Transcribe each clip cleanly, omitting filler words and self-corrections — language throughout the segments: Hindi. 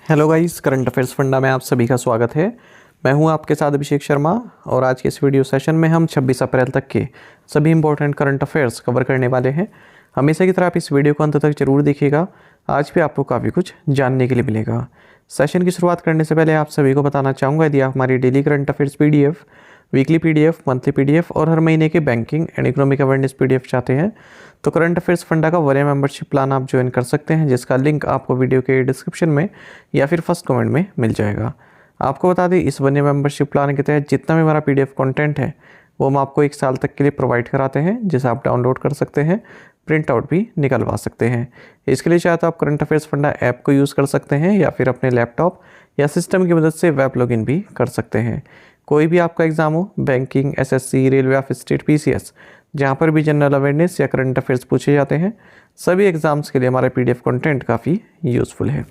Hello guys, current affairs funda में आप सभी का स्वागत है। मैं हूं आपके साथ अभिषेक शर्मा और आज के इस वीडियो सेशन में हम 26 अप्रैल तक के सभी इंपॉर्टेंट करंट अफेयर्स कवर करने वाले हैं। हमेशा की तरह आप इस वीडियो को अंत तक जरूर देखिएगा। आज भी आपको काफ़ी कुछ जानने के लिए मिलेगा। सेशन की शुरुआत करने से पहले आप सभी को बताना चाहूँगा, यदि आप हमारी daily current affairs PDF, weekly PDF, monthly PDF और हर महीने के banking and economic awareness PDF चाहते हैं तो करंट अफेयर्स फंडा का 1 ईयर मेंबरशिप प्लान आप ज्वाइन कर सकते हैं, जिसका लिंक आपको वीडियो के डिस्क्रिप्शन में या फिर फर्स्ट कमेंट में मिल जाएगा। आपको बता दें, इस 1 ईयर मेंबरशिप प्लान के तहत जितना भी हमारा PDF कंटेंट है वो हम आपको 1 साल तक के लिए प्रोवाइड कराते हैं, जिसे आप डाउनलोड कर सकते हैं, प्रिंट आउट भी निकलवा सकते हैं। इसके लिए चाहे तो आप करंट अफेयर्स फंडा ऐप को यूज़ कर सकते हैं या फिर अपने लैपटॉप या सिस्टम की मदद से वेब लॉगिन भी कर सकते हैं। कोई भी आपका एग्जाम हो, banking, SSC, railway of state, PCS, जहाँ पर भी जनरल अवेयरनेस या करंट अफेयर्स पूछे जाते हैं, सभी एग्जाम्स के लिए हमारा PDF कंटेंट काफ़ी यूज़फुल है।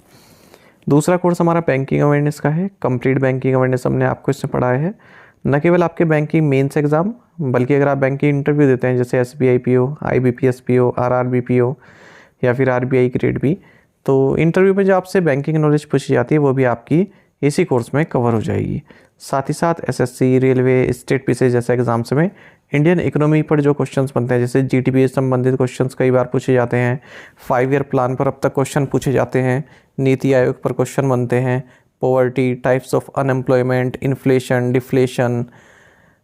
दूसरा कोर्स हमारा बैंकिंग अवेयरनेस का है। कंप्लीट बैंकिंग अवेयरनेस हमने आपको इसमें पढ़ाया है। न केवल आपके बैंकिंग मेंस एग्जाम, बल्कि अगर आप बैंकिंग इंटरव्यू देते हैं जैसे SBI PO, IBPS PO, RRB PO या फिर RBI ग्रेड B, तो इंटरव्यू में जो आपसे बैंकिंग नॉलेज पूछी जाती है वो भी आपकी इसी कोर्स में कवर हो जाएगी। साथ ही साथ SSC, रेलवे, स्टेट PCS जैसे एग्जाम्स में इंडियन इकोनॉमी पर जो क्वेश्चंस बनते हैं, जैसे GDP से संबंधित क्वेश्चंस कई बार पूछे जाते हैं, 5 ईयर प्लान पर अब तक क्वेश्चन पूछे जाते हैं, नीति आयोग पर क्वेश्चन बनते हैं, poverty, types of unemployment, inflation, deflation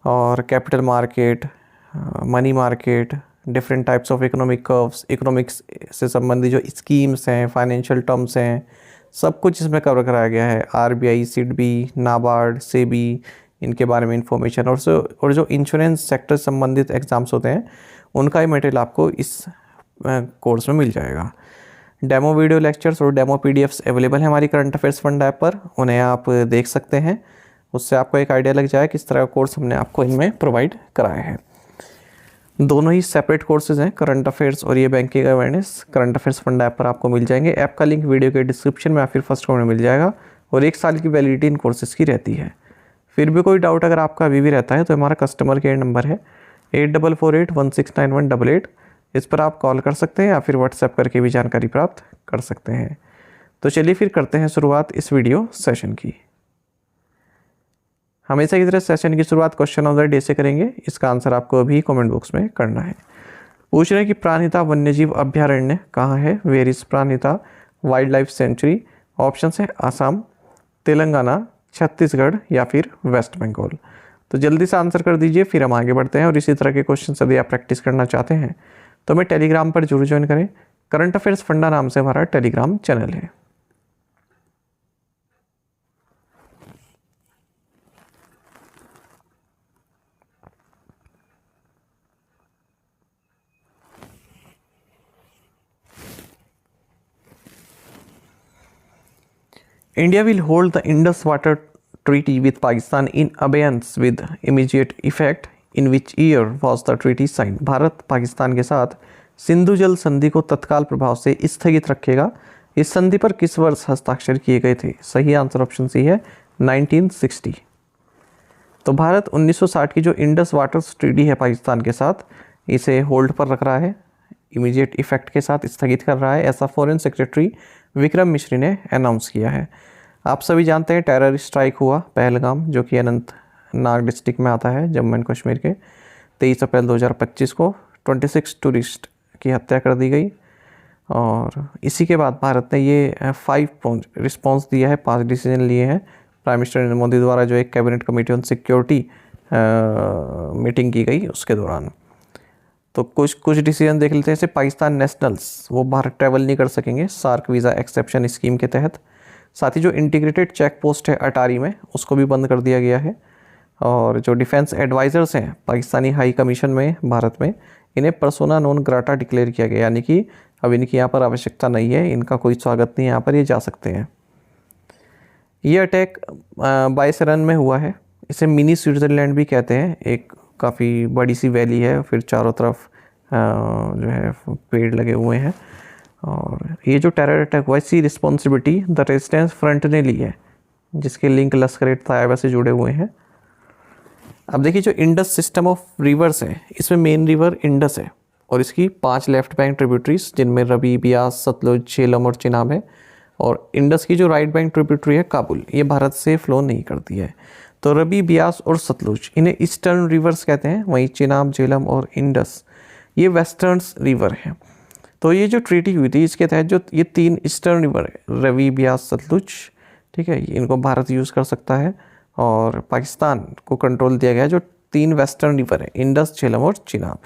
और capital market, money market, different types of economic curves, economics से संबंधित जो स्कीम्स हैं, फाइनेंशियल टर्म्स हैं, सब कुछ इसमें कवर कराया गया है। RBI, SIDBI, नाबार्ड, सेबी, इनके बारे में इंफॉर्मेशन और जो इंश्योरेंस सेक्टर संबंधित एग्जाम्स होते हैं उनका ही मटेरियल आपको इस कोर्स में मिल जाएगा। डेमो वीडियो लेक्चर्स और डेमो PDFs अवेलेबल है हमारी करंट अफेयर्स फंड ऐप पर, उन्हें आप देख सकते हैं। उससे आपको एक आइडिया लग जाए किस तरह का कोर्स हमने आपको इनमें प्रोवाइड कराया है। दोनों ही सेपरेट कोर्सेज हैं, करंट अफेयर्स और ये banking awareness. Current affairs fund app पर आपको मिल जाएंगे। ऐप का लिंक वीडियो के डिस्क्रिप्शन में या फिर फर्स्ट कमेंट में मिल जाएगा और 1 साल की वैलिडिटी इन कोर्सेज की रहती है। फिर भी कोई डाउट अगर आपका अभी भी रहता है तो हमारा कस्टमर केयर नंबर है 8448169188। इस पर आप कॉल कर सकते हैं या फिर व्हाट्सएप करके भी जानकारी प्राप्त कर सकते हैं। तो चलिए फिर करते हैं शुरुआत इस वीडियो सेशन की। हमेशा की तरह सेशन की शुरुआत क्वेश्चन ऑफ द डे से करेंगे। इसका आंसर आपको अभी कमेंट बॉक्स में करना है। पूछ रहे हैं कि प्राणहिता वन्यजीव अभ्यारण्य कहाँ है? Where is Pranhita wildlife sanctuary? Option है आसाम, तेलंगाना, छत्तीसगढ़ या फिर वेस्ट बंगाल। तो जल्दी से आंसर कर दीजिए, फिर हम आगे बढ़ते हैं। और इसी तरह के क्वेश्चन यदि आप प्रैक्टिस करना चाहते हैं तो हमें टेलीग्राम पर जरूर ज्वाइन करें। करंट अफेयर्स फंडा नाम से हमारा टेलीग्राम चैनल है। India will hold the Indus Water Treaty with Pakistan in abeyance with immediate effect. In which year was the treaty signed? Bharat Pakistan के साथ सिंधु जल संधि को तत्काल प्रभाव से स्थगित रखेगा। इस संधि पर किस वर्ष हस्ताक्षर किए गए थे? सही आंसर ऑप्शन सी है 1960। तो भारत 1960 की जो इंडस वाटर ट्रीटी है पाकिस्तान के साथ, इसे होल्ड पर रख रहा है, इमीडिएट इफेक्ट के साथ स्थगित कर रहा है, ऐसा फॉरेन सेक्रेटरी विक्रम मिश्री ने अनाउंस किया है। आप सभी जानते हैं टेरर स्ट्राइक हुआ पहलगाम, जो कि अनंतनाग डिस्ट्रिक्ट में आता है, जम्मू एंड कश्मीर के। 23 अप्रैल 2025 को 26 टूरिस्ट की हत्या कर दी गई और इसी के बाद भारत ने ये 5 रिस्पॉन्स दिया है, 5 डिसीजन लिए हैं। प्राइम मिनिस्टर नरेंद्र मोदी द्वारा जो एक cabinet committee on security meeting की गई उसके दौरान। तो कुछ डिसीजन देख लेते हैं। जैसे पाकिस्तान नेशनल्स वो भारत ट्रैवल नहीं कर सकेंगे सार्क वीज़ा एक्सेप्शन स्कीम के तहत। साथ ही जो इंटीग्रेटेड चेक पोस्ट है अटारी में, उसको भी बंद कर दिया गया है। और जो डिफेंस एडवाइज़र्स हैं पाकिस्तानी हाई कमीशन में भारत में, इन्हें पर्सोना नॉन ग्राटा डिक्लेयर किया गया, यानी कि अब इनकी यहाँ पर आवश्यकता नहीं है, इनका कोई स्वागत नहीं है यहाँ पर, ये जा सकते हैं। ये अटैक बायसरन में हुआ है। इसे मिनी स्विट्ज़रलैंड भी कहते हैं। एक काफ़ी बड़ी सी वैली है, फिर चारों तरफ जो है पेड़ लगे हुए हैं। और ये जो टेरर अटैक हुआ, इसकी रिस्पॉन्सिबिलिटी द रेजिस्टेंस फ्रंट ने ली है, जिसके लिंक लश्कर-ए-तैयबा से जुड़े हुए हैं। अब देखिए, जो इंडस सिस्टम ऑफ रिवर्स है, इसमें मेन रिवर इंडस है और इसकी 5 लेफ्ट बैंक ट्रिब्यूटरीज, जिनमें रवि, ब्यास, सतलुज, झेलम और चिनाब है। और इंडस की जो राइट बैंक ट्रिब्यूटरी है काबुल, ये भारत से फ्लो नहीं करती है। तो रवि, ब्यास और सतलुज इन्हें ईस्टर्न रिवर्स कहते हैं, वहीं चिनाब, झेलम और इंडस ये वेस्टर्न रिवर हैं। तो ये जो ट्रीटी हुई थी इसके तहत जो ये 3 ईस्टर्न रिवर है, रवि, ब्यास, सतलुज, ठीक है, इनको भारत यूज़ कर सकता है और पाकिस्तान को कंट्रोल दिया गया जो 3 वेस्टर्न रिवर है, इंडस, झेलम और Chenab.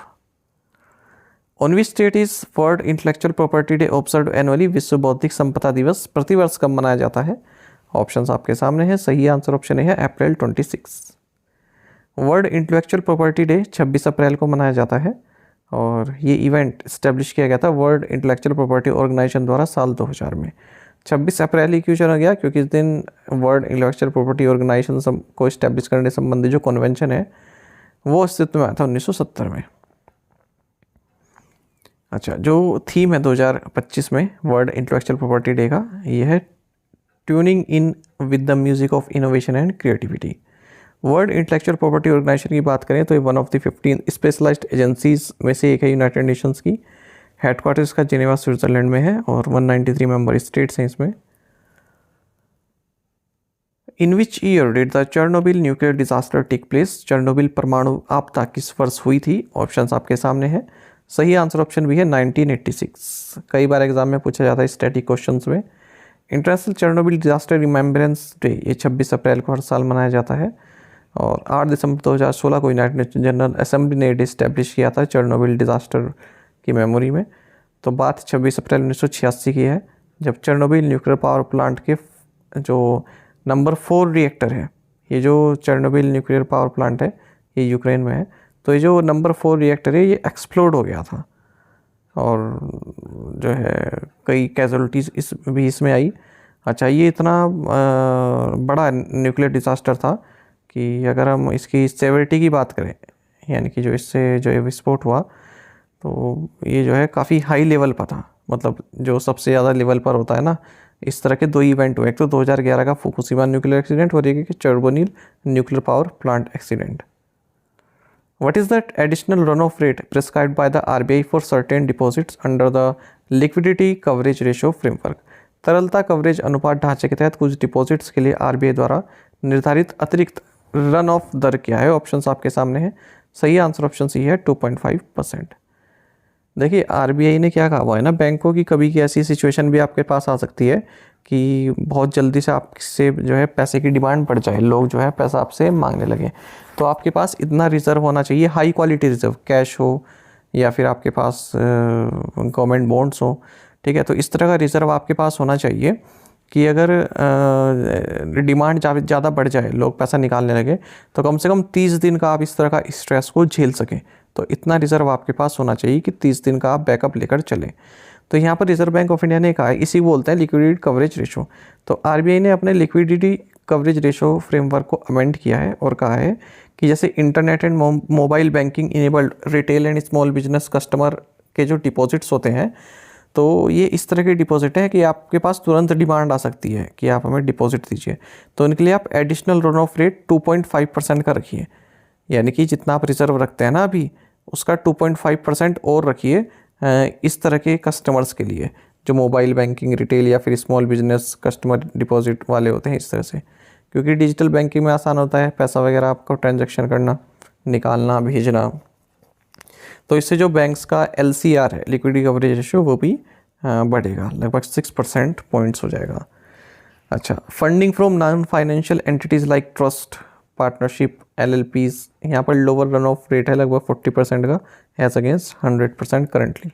On which state is world intellectual property day observe annually? विश्व बौद्धिक संपदा दिवस प्रतिवर्ष कब मनाया जाता है? ऑप्शंस आपके सामने हैं। सही आंसर ऑप्शन है अप्रैल 26। वर्ल्ड इंटेलेक्चुअल प्रॉपर्टी डे 26 अप्रैल को मनाया जाता है और ये इवेंट इस्टेब्लिश किया गया था वर्ल्ड इंटेलेक्चुअल प्रॉपर्टी ऑर्गेनाइजेशन द्वारा साल 2000 में। 26 अप्रैल ही क्यों चुना गया? क्योंकि इस दिन वर्ल्ड इंटेलेक्चुअल प्रॉपर्टी ऑर्गेनाइजेशन को इस्टेब्लिश करने संबंधी जो कन्वेंशन है वो अस्तित्व में आया था 1970 में। अच्छा, जो थीम है 2025 में वर्ल्ड इंटेलेक्चुअल प्रॉपर्टी डे का, ये है tuning in with the music of innovation and creativity. World intellectual property organisation की बात करें तो ये one of the 15 specialised agencies में से एक है यूनाइटेड नेशंस की। हेडक्वार्टर इसका जिनेवा, स्विट्जरलैंड में है और 193 मेंबर स्टेट्स हैं इसमें। In which year did the Chernobyl nuclear disaster take place? Chernobyl परमाणु आपदा किस वर्ष हुई थी? ऑप्शंस आपके सामने हैं। सही आंसर ऑप्शन भी है 1986। कई बार एग्जाम में पूछा जाता है स्टैटिक क्वेश्चंस में। International Chernobyl disaster remembrance day ये 26 अप्रैल को हर साल मनाया जाता है और 8 दिसंबर 2016 को यूनाइटेड नेशन जनरल असेंबली ने इस्टेब्लिश किया था चेरनोबिल डिजास्टर की मेमोरी में। तो बात 26 अप्रैल 1986 की है जब चेरनोबिल न्यूक्लियर पावर प्लांट के जो नंबर 4 रिएक्टर है, ये जो चेरनोबिल न्यूक्लियर पावर प्लांट है ये यूक्रेन में है, तो ये जो नंबर 4 रिएक्टर है ये एक्सप्लोड हो गया था और जो है कई कैजुअलिटीज़ इसमें आई। अच्छा, ये इतना बड़ा न्यूक्लियर डिज़ास्टर था कि अगर हम इसकी सेवेरिटी की बात करें, यानी कि जो इससे जो विस्फोट हुआ तो ये जो है काफ़ी हाई लेवल पर था, मतलब जो सबसे ज़्यादा लेवल पर होता है ना, इस तरह के 2 इवेंट हुए, एक तो 2011 का फुकुशिमा न्यूक्लियर एक्सीडेंट और एक Chernobyl nuclear power plant accident. What is that additional runoff rate prescribed by the RBI for certain deposits under the liquidity coverage ratio framework? तरलता कवरेज अनुपात ढांचे के तहत कुछ डिपॉजिट्स के लिए आरबीआई द्वारा निर्धारित अतिरिक्त रन ऑफ दर क्या है? ऑप्शंस आपके सामने हैं। सही आंसर ऑप्शन सी है 2.5%। देखिए, आरबीआई ने क्या कहा हुआ है ना, बैंकों की कभी की ऐसी सिचुएशन भी आपके पास आ सकती है कि बहुत जल्दी से आपसे जो है पैसे की डिमांड बढ़ जाए, लोग जो है पैसा आपसे मांगने लगे, तो आपके पास इतना रिज़र्व होना चाहिए, हाई क्वालिटी रिज़र्व, कैश हो या फिर आपके पास गवर्नमेंट बॉन्ड्स हो, ठीक है। तो इस तरह का रिज़र्व आपके पास होना चाहिए कि अगर डिमांड ज़्यादा बढ़ जाए, लोग पैसा निकालने लगे, तो कम से कम 30 दिन का आप इस तरह का स्ट्रेस को झेल सकें। तो इतना रिज़र्व आपके पास होना चाहिए कि 30 दिन का आप बैकअप लेकर चलें। तो यहाँ पर रिजर्व बैंक ऑफ इंडिया ने कहा है, इसी बोलते हैं लिक्विडिटी कवरेज रेशो। तो आरबीआई ने अपने लिक्विडिटी कवरेज रेशो फ्रेमवर्क को अमेंड किया है और कहा है कि जैसे internet and mobile banking enabled retail and small business customer के जो डिपॉजिट्स होते हैं, तो ये इस तरह के डिपॉजिट है कि आपके पास तुरंत डिमांड आ सकती है कि आप हमें डिपॉजिट दीजिए, तो इनके लिए आप एडिशनल रन ऑफ रेट 2.5% का रखिए, यानी कि जितना आप रिजर्व रखते हैं ना अभी, उसका 2.5% और रखिए इस तरह के कस्टमर्स के लिए जो मोबाइल बैंकिंग, रिटेल या फिर स्मॉल बिजनेस कस्टमर डिपॉजिट वाले होते हैं, इस तरह से, क्योंकि डिजिटल बैंकिंग में आसान होता है पैसा वगैरह आपको ट्रांजैक्शन करना, निकालना, भेजना। तो इससे जो बैंक्स का LCR है, लिक्विडिटी कवरेज रेशियो, वो भी बढ़ेगा, लगभग 6% पॉइंट्स हो जाएगा। अच्छा, funding from non financial entities like trust, partnership, LLPs, यहाँ पर लोअर रन ऑफ रेट है लगभग 40% का, as against 100% currently.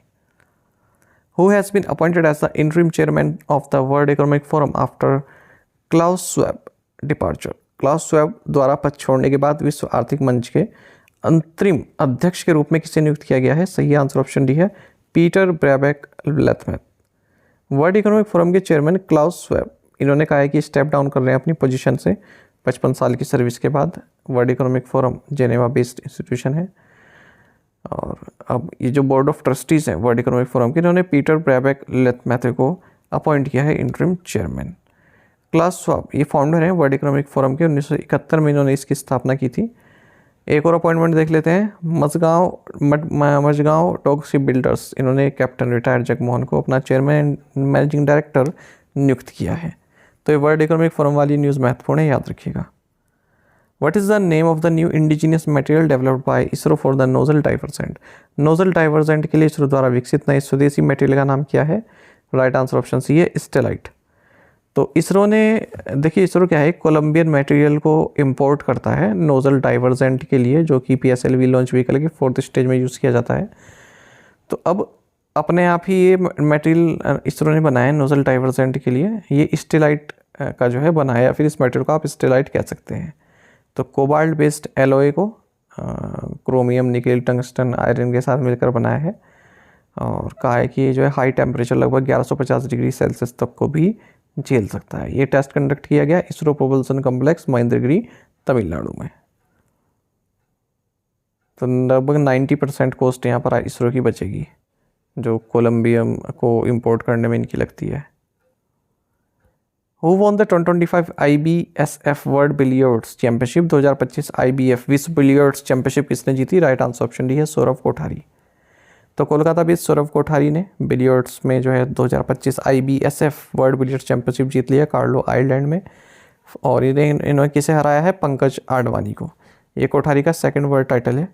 Who has been appointed as the interim chairman of the World Economic Forum after Klaus Schwab departure? Klaus Schwab द्वारा पद छोड़ने के बाद विश्व आर्थिक मंच के अंतरिम अध्यक्ष के रूप में किसे नियुक्त किया गया है? सही आंसर ऑप्शन डी है पीटर ब्रैबेक लेथमेथ। वर्ल्ड इकोनॉमिक फोरम के चेयरमैन क्लाउस स्वैब, इन्होंने कहा है कि स्टेप डाउन कर रहे हैं अपनी पोजीशन से 55 साल की सर्विस के बाद। World Economic forum Geneva based institution है और अब ये जो बोर्ड ऑफ ट्रस्टीज़ हैं वर्ल्ड इकोनॉमिक फोरम के, इन्होंने पीटर ब्रैबेक लेथमेथ को अपॉइंट किया है इंटरिम चेयरमैन। क्लाउस स्वैब ये फाउंडर हैं वर्ल्ड इकोनॉमिक फोरम के, 1971 में इन्होंने इसकी स्थापना की थी। एक और अपॉइंटमेंट देख लेते हैं, मझगांव डॉक शिप बिल्डर्स, इन्होंने कैप्टन रिटायर्ड जगमोहन को अपना चेयरमैन मैनेजिंग डायरेक्टर नियुक्त किया है। तो ये वर्ल्ड इकोनॉमिक फोरम वाली न्यूज़ महत्वपूर्ण है, याद रखिएगा। What is the name of the new indigenous material developed by ISRO for the nozzle divergent? Nozzle divergent के लिए इसरो द्वारा विकसित नए स्वदेशी मटेरियल का नाम क्या है? राइट आंसर ऑप्शन सी है स्टेलाइट। तो इसरो ने, देखिए इसरो क्या है, कोलंबियन मटेरियल को इंपोर्ट करता है नोजल डाइवर्जेंट के लिए, जो कि PSLV लॉन्च व्हीकल के 4th स्टेज में यूज़ किया जाता है। तो अब अपने आप ही ये मटेरियल इसरो ने बनाया है नोजल डाइवर्जेंट के लिए, ये स्टेलाइट का जो है बनाया, फिर इस मटेरियल को आप स्टेलाइट कह सकते हैं। तो कोबाल्ट बेस्ड एलॉय को क्रोमियम, निकेल, टंगस्टन, आयरन के साथ मिलकर बनाया है, और कहा है कि ये जो है हाई टेम्परेचर लगभग 1150 डिग्री सेल्सियस तक को भी झेल सकता है। ये टेस्ट कंडक्ट किया गया इसरो प्रोपल्सन कॉम्प्लेक्स महेंद्रगिरी तमिलनाडु में। तो लगभग 90% कॉस्ट यहाँ पर इसरो की बचेगी, जो कोलंबियम को इंपोर्ट करने में इनकी लगती है। Who won the 2025 IBSF world billiards championship? 2025 IBF विश्व बिलियर्ड्स चैंपियनशिप किसने जीती? राइट आंसर ऑप्शन डी है सौरव कोठारी। तो कोलकाता बेस्ड सौरव कोठारी ने बिलियर्ड्स में जो है 2025 IBSF वर्ल्ड बिलियर्ड्स चैंपियनशिप जीत लिया कार्लो आइलैंड में, और इन्होंने किसे हराया है? पंकज आडवाणी को। ये कोठारी का सेकंड वर्ल्ड टाइटल है।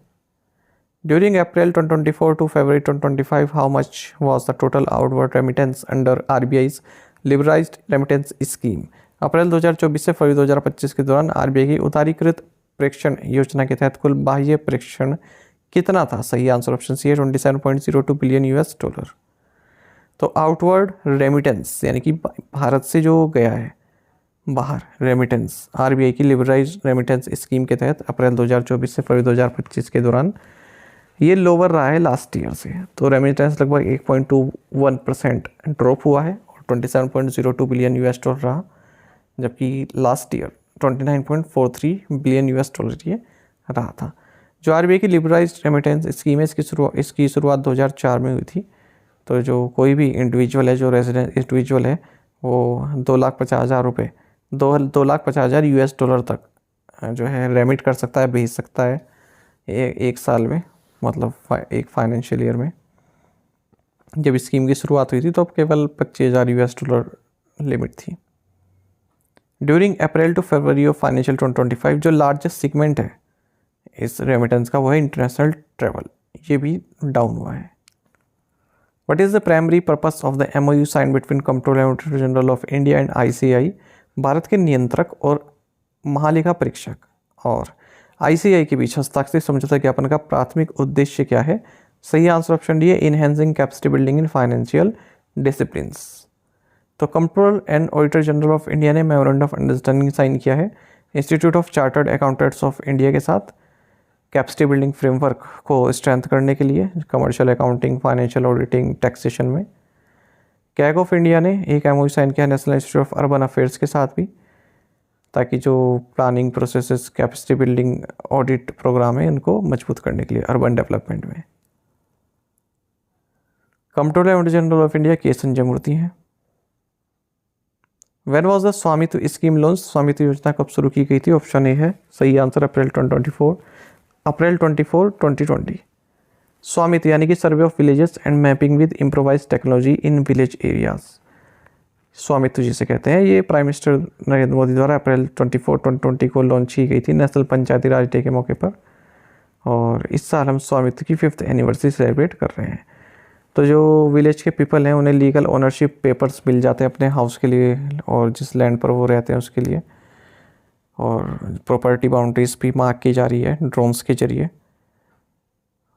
During April 2024 to February 2025 how much was the total outward remittance under RBI's liberalised remittance scheme? अप्रैल 2024 से फरवरी 2025 के दौरान RBI की उदारीकृत प्रेषण योजना के तहत कुल बाह्य प्रेषण कितना था? सही आंसर ऑप्शन सी है 27.02 बिलियन $। तो आउटवर्ड रेमिटेंस यानी कि भारत से जो गया है बाहर रेमिटेंस, RBI की लिबराइज्ड रेमिटेंस स्कीम के तहत अप्रैल 2024 से फरवरी 2025 के दौरान ये लोअर रहा है लास्ट ईयर से। तो रेमिटेंस लगभग 1.21% ड्रॉप हुआ है, 27.02 बिलियन $। रहा, जबकि लास्ट ईयर 29.43 बिलियन $। ये रहा था। जो RBI की लिबराइज्ड रेमिटेंस स्कीम है, इसकी शुरुआत 2004 में हुई थी। तो जो कोई भी इंडिविजुअल है, जो रेजिडेंट इंडिविजुअल है, वो 2,50,000 रुपये, 2,50,000 $, तक जो है रेमिट कर सकता है, भेज सकता है एक साल में, मतलब एक फाइनेंशियल ईयर में। जब स्कीम की शुरुआत हुई थी तो अब केवल $25,000 लिमिट थी। During April to February of financial 2025 जो लार्जेस्ट सेगमेंट है इस रेमिटेंस का वो है इंटरनेशनल ट्रैवल, ये भी डाउन हुआ है। What is the primary purpose of the MOU sign between controller and auditor general of India and ICAI? Bharat के नियंत्रक और महालेखा परीक्षक और ICAI के बीच हस्ताक्षरित समझौता ज्ञापन का प्राथमिक उद्देश्य क्या है? सही आंसर ऑप्शन डी है enhancing capacity building in financial disciplines. तो controller and auditor general of India ने मेमोरेंडम ऑफ अंडरस्टैंडिंग साइन किया है institute of chartered accountants of India के साथ कैपेसिटी बिल्डिंग फ्रेमवर्क को स्ट्रेंथ करने के लिए commercial accounting, financial auditing, taxation में। कैग ऑफ इंडिया ने एक MOU साइन किया national institute of urban affairs के साथ भी, ताकि जो planning processes, capacity building, audit programme है, इनको मजबूत करने के लिए अर्बन डेवलपमेंट में। Controller and auditor general of India के संजय मूर्ति हैं। व्हेन वाज द स्वामित्व स्कीम लॉन्च? स्वामित्व योजना कब शुरू की गई थी? ऑप्शन ए है सही आंसर अप्रैल 24, 2020। स्वामित्व यानी कि survey of villages and mapping with improvise technology in village areas, स्वामित्व जिसे कहते हैं, ये प्राइम मिनिस्टर नरेंद्र मोदी द्वारा अप्रैल 24, 2020 को लॉन्च की गई थी नेशनल पंचायती राज डे के मौके पर, और इस साल हम स्वामित्व की 5th एनिवर्सरी सेलिब्रेट कर रहे हैं। तो जो विलेज के पीपल हैं उन्हें लीगल ओनरशिप पेपर्स मिल जाते हैं अपने हाउस के लिए और जिस लैंड पर वो रहते हैं उसके लिए, और प्रॉपर्टी बाउंड्रीज भी मार्क की जा रही है ड्रोन्स के जरिए।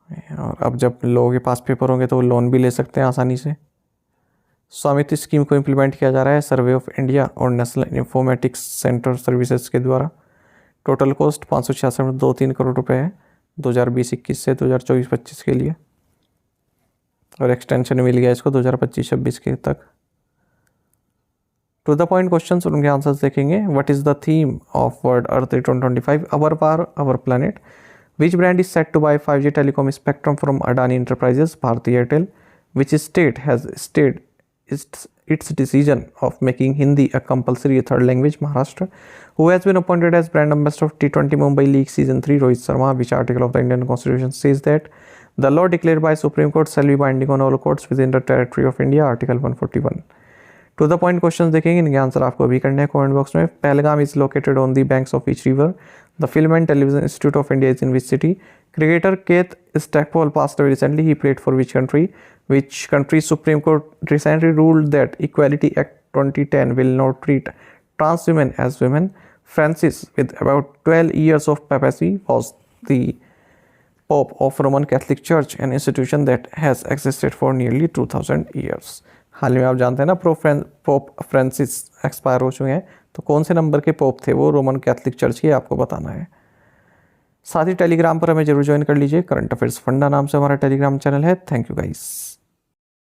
और अब जब लोगों के पास पेपर होंगे तो वो लोन भी ले सकते हैं आसानी से। स्वामित्व स्कीम को इम्प्लीमेंट किया जा रहा है सर्वे ऑफ इंडिया और नेशनल इंफॉर्मेटिक्स सेंटर सर्विसेज के द्वारा। टोटल कॉस्ट 566.23 करोड़ रुपए है 2020-21 से 2024-25 के लिए, और एक्सटेंशन मिल गया इसको 2025-26 के तक। टू द पॉइंट क्वेश्चंस और उनके आंसर्स देखेंगे। What is the theme of World Earth 2025? Our power our planet. Which brand is set to buy 5G telecom spectrum from Adani enterprises? Bharti Airtel. Which state has stayed its decision of making Hindi a compulsory third language? Maharashtra. Who has been appointed as brand ambassador of T20 Mumbai League Season 3? Rohit Sharma. Which article of the Indian Constitution says that the law declared by Supreme Court shall be binding on all courts within the territory of India? Article 141. To the point question देखेंगे, इनके आंसर आपको अभी करने हैं कमेंट बॉक्स में। Pahalgam is located on the banks of which river? The film and television institute of India is in which city? Cricketer Keith Stackpole passed away recently. He played for which country? Which country's Supreme Court recently ruled that Equality Act 2010 will not treat trans women as women? Francis, with about 12 years of papacy, was the Pope of Roman Catholic Church, an institution that has existed for nearly 2000 years. हाल ही में आप जानते हैं ना पोप फ्रांसिस एक्सपायर हो चुके हैं, तो कौन से नंबर के पोप थे वो रोमन कैथलिक चर्च के, आपको बताना है। साथ ही टेलीग्राम पर हमें जरूर ज्वाइन कर लीजिए। करंट अफेयर्स फंडा नाम से हमारा टेलीग्राम चैनल है। Thank you guys.